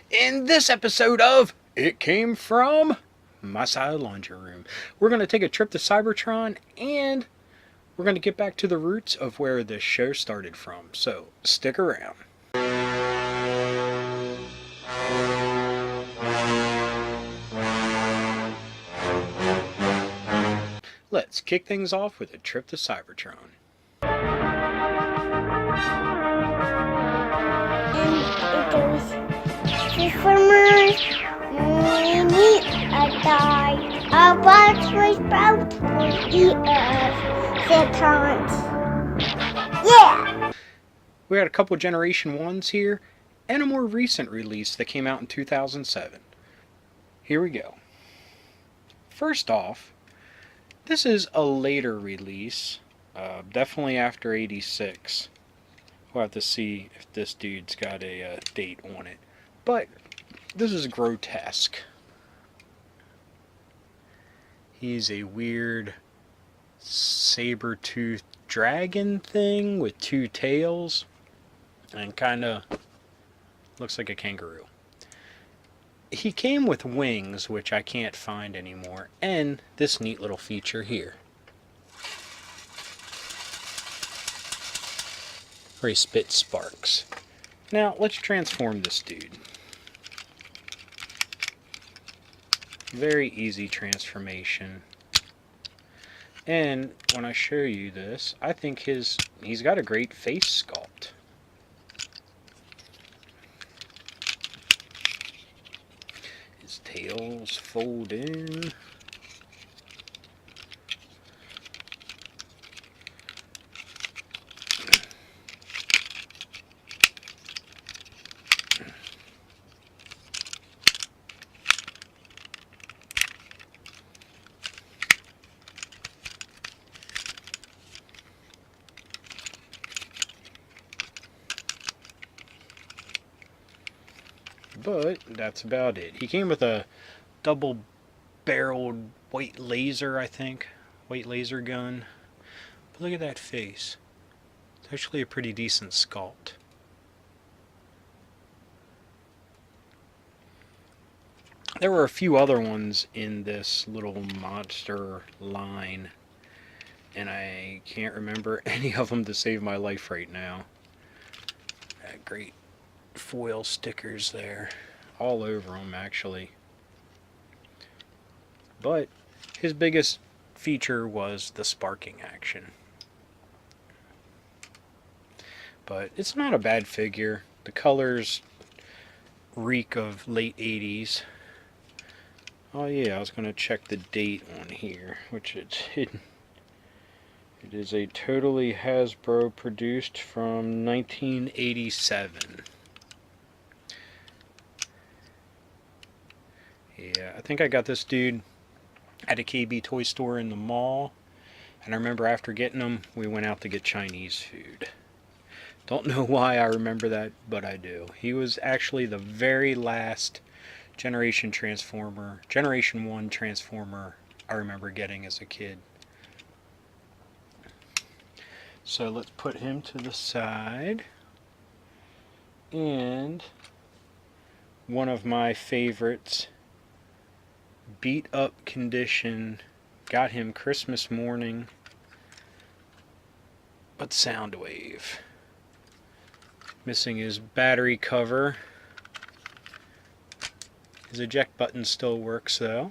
In this episode of It Came From My Side of the Laundry Room, we're going to take a trip to Cybertron and we're going to get back to the roots of where this show started from. So stick around. Let's kick things off with a trip to Cybertron. And it goes, Transformers, we meet a die, a box was about to eat us, Satans. Yeah! We got a couple Generation 1s here and a more recent release that came out in 2007. Here we go. First off, this is a later release, definitely after 86. We'll have to see if this dude's got a date on it. But this is grotesque. He's a weird saber-toothed dragon thing with two tails and kind of looks like a kangaroo. He came with wings, which I can't find anymore, and this neat little feature here, where he spits sparks. Now, let's transform this dude. Very easy transformation. And when I show you this, I think he's got a great face sculpt. His tails fold in. But that's about it. He came with a double-barreled white laser, I think. White laser gun. But look at that face. It's actually a pretty decent sculpt. There were a few other ones in this little monster line, and I can't remember any of them to save my life right now. Great foil stickers there, all over them actually. But his biggest feature was the sparking action. But it's not a bad figure. The colors reek of late 80s. Oh yeah, I was going to check the date on here, which it's hidden. It is a totally Hasbro produced from 1987. Yeah, I think I got this dude at a KB toy store in the mall. And I remember after getting him, we went out to get Chinese food. Don't know why I remember that, but I do. He was actually the very last Generation 1 Transformer I remember getting as a kid. So let's put him to the side. And one of my favorites, beat up condition, got him Christmas morning, but Soundwave. Missing his battery cover. His eject button still works though,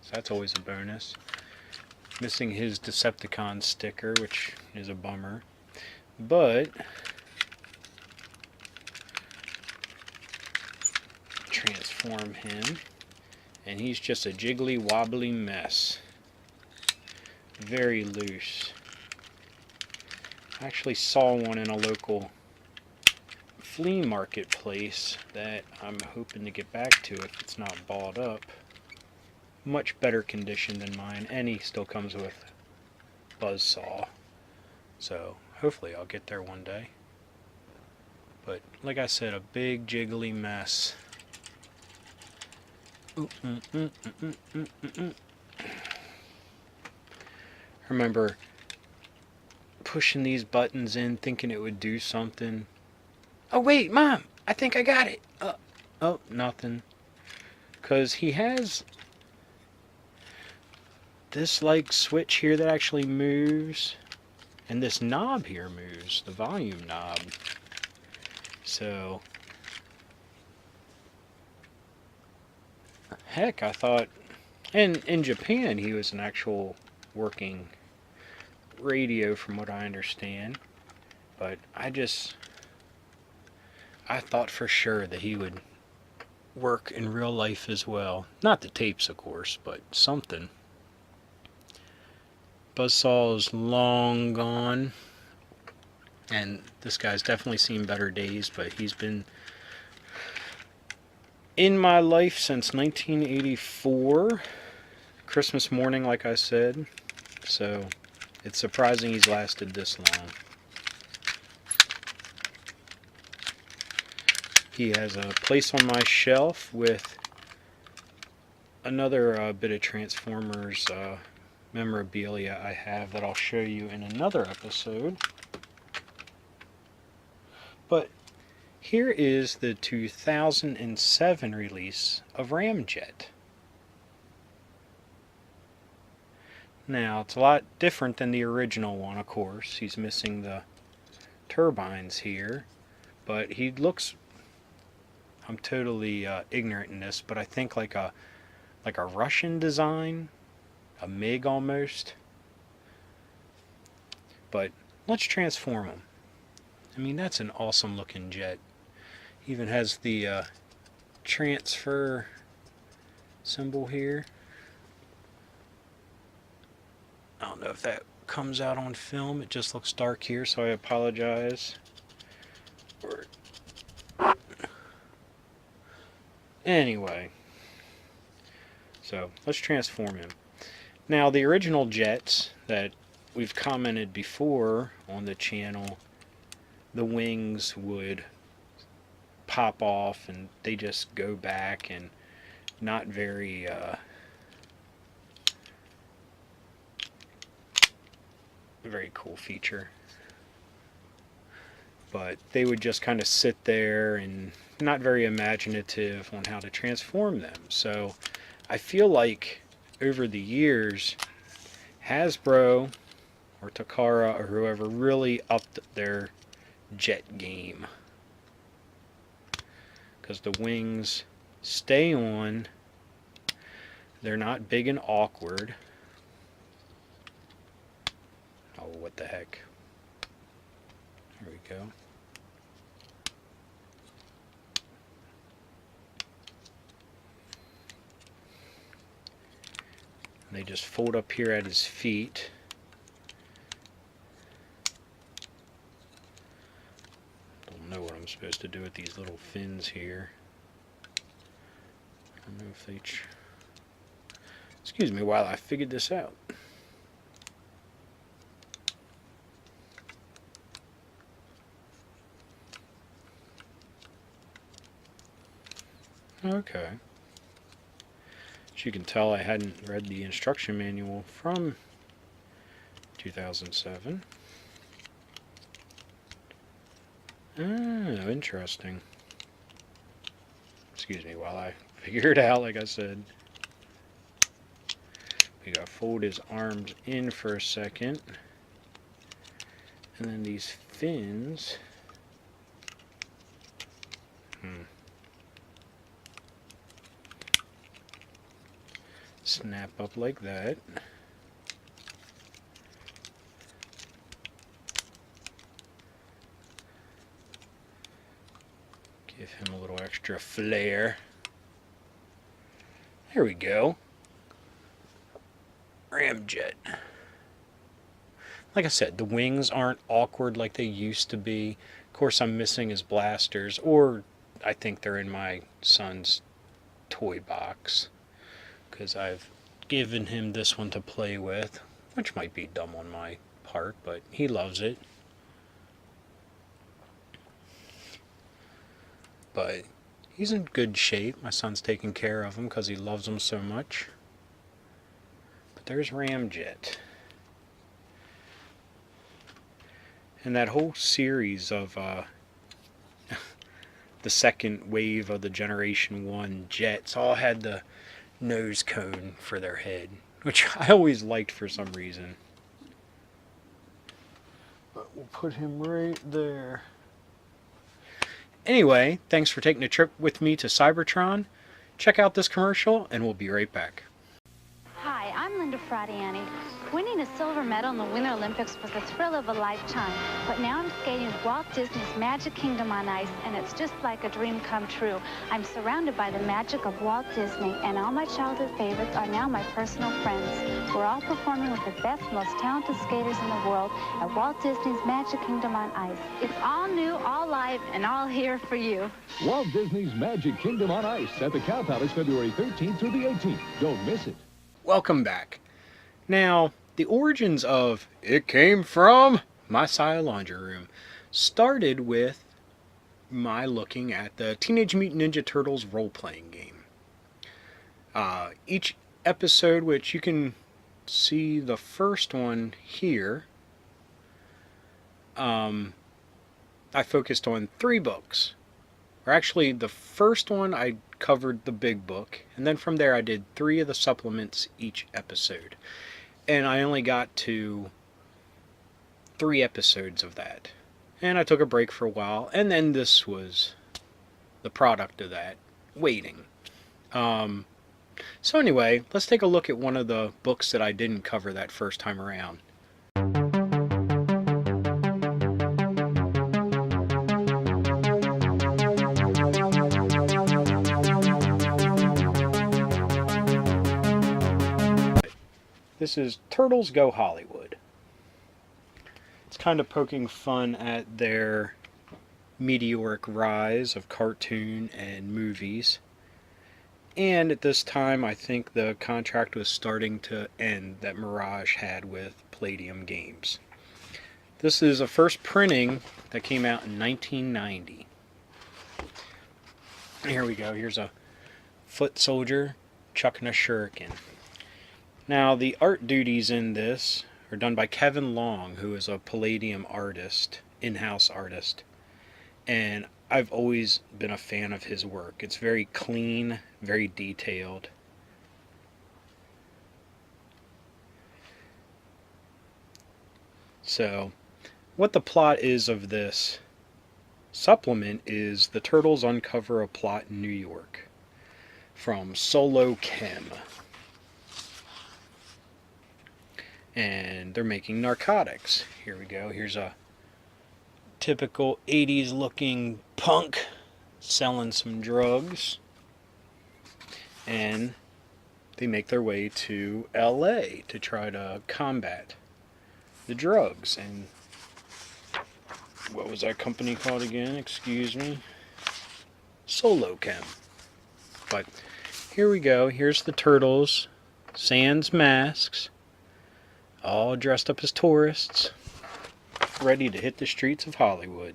so that's always a bonus. Missing his Decepticon sticker, which is a bummer. But transform him, and he's just a jiggly wobbly mess. Very loose. I actually saw one in a local flea marketplace that I'm hoping to get back to if it's not balled up. Much better condition than mine, and he still comes with buzzsaw. So hopefully I'll get there one day. But like I said, a big jiggly mess. I remember pushing these buttons in thinking it would do something. Oh wait, Mom, I think I got it. Oh, nothing. Because he has this like switch here that actually moves. And this knob here moves, the volume knob. So, heck, I thought, and in Japan he was an actual working radio from what I understand. But I thought for sure that he would work in real life as well. Not the tapes, of course, but something. Buzzsaw is long gone. And this guy's definitely seen better days, but he's been in my life since 1984. Christmas morning, like I said. So it's surprising he's lasted this long. He has a place on my shelf with another bit of Transformers memorabilia I have that I'll show you in another episode. But here is the 2007 release of Ramjet. Now, it's a lot different than the original one, of course. He's missing the turbines here, but he looks, I'm totally ignorant in this, but I think like a Russian design, a MiG almost. But let's transform him. I mean, that's an awesome looking jet. Even has the transfer symbol here. I don't know if that comes out on film. It just looks dark here, so I apologize. Anyway, so let's transform him. Now, the original jets that we've commented before on the channel, the wings would pop off and they just go back, and not very very cool feature. But they would just kind of sit there and not very imaginative on how to transform them. So I feel like over the years, Hasbro or Takara or whoever really upped their jet game. Because the wings stay on, they're not big and awkward. Oh, what the heck. There we go. And they just fold up here at his feet. Don't know what I'm supposed to do with these little fins here. I don't know if they... Excuse me while I figured this out. Okay. As you can tell, I hadn't read the instruction manual from 2007. Oh, interesting. Excuse me while I figure it out, like I said. We gotta fold his arms in for a second. And then these fins. Snap up like that. Give him a little extra flair. There we go. Ramjet. Like I said, the wings aren't awkward like they used to be. Of course, I'm missing his blasters, or I think they're in my son's toy box, because I've given him this one to play with, which might be dumb on my part, but he loves it. But he's in good shape. My son's taking care of him because he loves him so much. But there's Ramjet. And that whole series of the second wave of the Generation 1 jets all had the nose cone for their head, which I always liked for some reason. But we'll put him right there. Anyway, thanks for taking a trip with me to Cybertron. Check out this commercial and we'll be right back. Hi, I'm Linda Fradiani. Winning a silver medal in the Winter Olympics was the thrill of a lifetime, but now I'm skating with Walt Disney's Magic Kingdom on ice, and it's just like a dream come true. I'm surrounded by the magic of Walt Disney, and all my childhood favorites are now my personal friends. We're all performing with the best, most talented skaters in the world at Walt Disney's Magic Kingdom on ice. It's all new, all live, and all here for you. Walt Disney's Magic Kingdom on ice at the Cow Palace, February 13th through the 18th. Don't miss it. Welcome back. Now, the origins of It Came From My Side of the Laundry Room started with my looking at the Teenage Mutant Ninja Turtles role-playing game. Each episode, which you can see the first one here, I focused on 3 books. Or actually, the first one I covered the big book, and then from there I did 3 of the supplements each episode. And I only got to 3 episodes of that. And I took a break for a while, and then this was the product of that, waiting. So anyway, let's take a look at one of the books that I didn't cover that first time around. This is Turtles Go Hollywood. It's kind of poking fun at their meteoric rise of cartoon and movies. And at this time, I think the contract was starting to end that Mirage had with Palladium Games. This is a first printing that came out in 1990. Here we go. Here's a foot soldier chucking a shuriken. Now, the art duties in this are done by Kevin Long, who is a Palladium artist, in-house artist. And I've always been a fan of his work. It's very clean, very detailed. So, what the plot is of this supplement is the Turtles uncover a plot in New York from Solo Chem. And they're making narcotics. Here we go. Here's a typical 80s looking punk selling some drugs. And they make their way to LA to try to combat the drugs. And what was that company called again? Excuse me. Solo Chem. But here we go. Here's the Turtles. Sans masks. All dressed up as tourists, ready to hit the streets of Hollywood.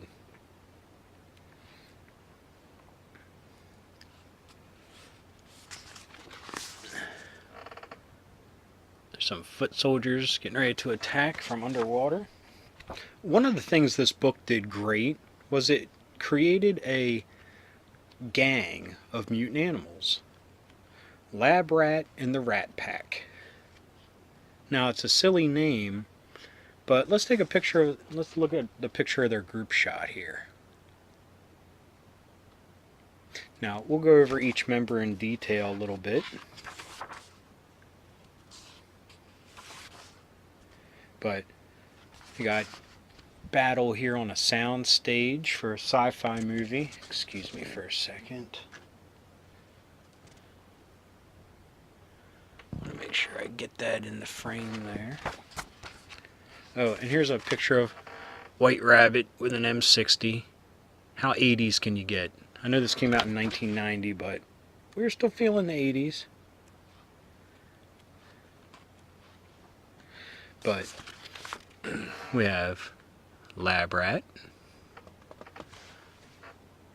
There's some foot soldiers getting ready to attack from underwater. One of the things this book did great was it created a gang of mutant animals. Lab Rat and the Rat Pack. Now, it's a silly name, but let's take a picture. Let's look at the picture of their group shot here. Now, we'll go over each member in detail a little bit. But we got battle here on a sound stage for a sci-fi movie. Excuse me for a second. I want to make sure I get that in the frame there. Oh, and here's a picture of White Rabbit with an M60. How 80s can you get? I know this came out in 1990, but we're still feeling the 80s. But we have Lab Rat,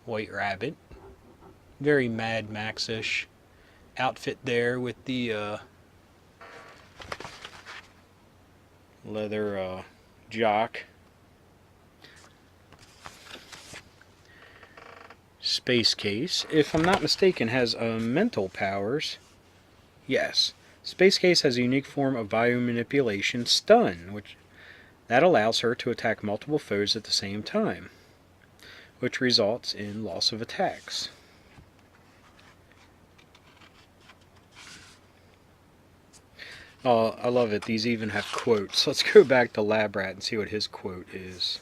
White Rabbit, very Mad Max-ish outfit there with the leather jock. Space Case, if I'm not mistaken, has mental powers. Yes. Space Case has a unique form of biomanipulation, Stun, that allows her to attack multiple foes at the same time, which results in loss of attacks. Oh, I love it. These even have quotes. Let's go back to Lab Rat and see what his quote is.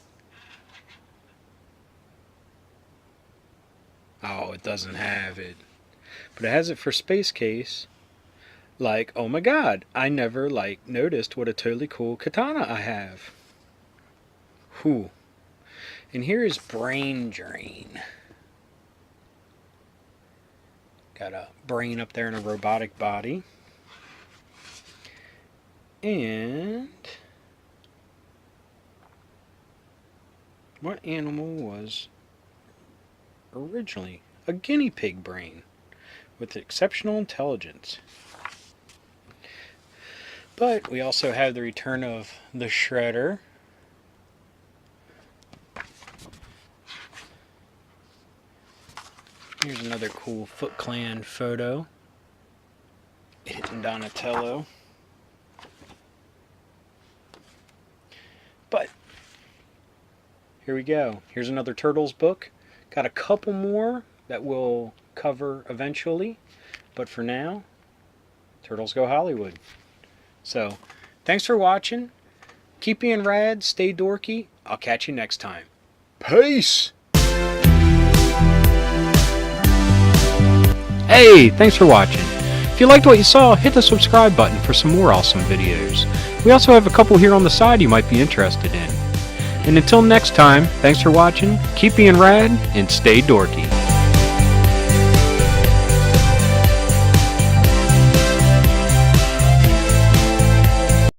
Oh, it doesn't have it. But it has it for Space Case. Like, oh my god, I never, noticed what a totally cool katana I have. Whew. And here is Brain Drain. Got a brain up there in a robotic body. And what animal was originally a guinea pig brain with exceptional intelligence? But we also have the return of the Shredder. Here's another cool Foot Clan photo. Hitting Donatello. But here we go. Here's another Turtles book. Got a couple more that we'll cover eventually. But for now, Turtles Go Hollywood. So, thanks for watching. Keep being rad, stay dorky. I'll catch you next time. Peace! Hey, thanks for watching. If you liked what you saw, hit the subscribe button for some more awesome videos. We also have a couple here on the side you might be interested in. And until next time, thanks for watching, keep being rad, and stay dorky.